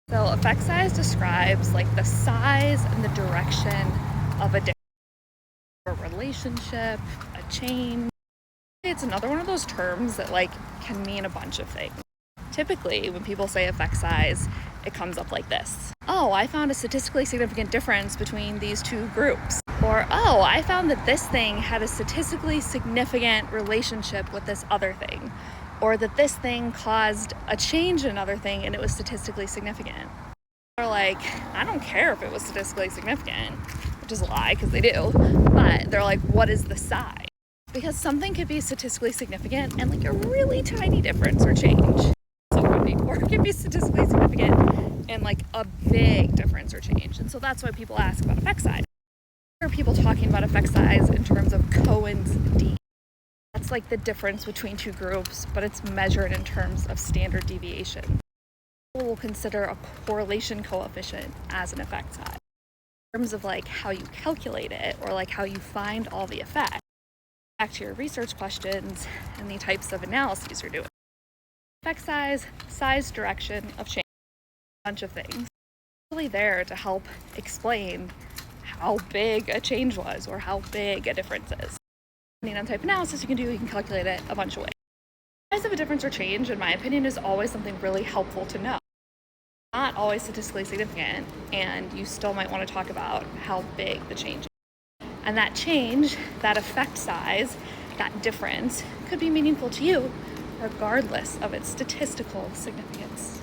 So effect size describes like the size and the direction of a relationship, a change. It's another one of those terms that like can mean a bunch of things. Typically, when people say effect size, it comes up like this. Oh, I found a statistically significant difference between these two groups. Or, oh, I found that this thing had a statistically significant relationship with this other thing. Or that this thing caused a change in another thing and it was statistically significant. Or like, I don't care if it was statistically significant, which is a lie because they do, but they're like, what is the size? Because something could be statistically significant and like a really tiny difference or change. Or it can be statistically significant and like a big difference or change. And so that's why people ask about effect size. There are people talking about effect size in terms of Cohen's d. That's like the difference between two groups, but it's measured in terms of standard deviation. People will consider a correlation coefficient as an effect size. In terms of like how you calculate it or like how you find all the effects, back to your research questions and the types of analyses you're doing. Effect size, direction of change, a bunch of things. Really there to help explain how big a change was or how big a difference is. Depending on type of analysis you can calculate it a bunch of ways. The size of a difference or change, in my opinion, is always something really helpful to know. Not always statistically significant, and you still might want to talk about how big the change is. And that change, that effect size, that difference could be meaningful to you regardless of its statistical significance.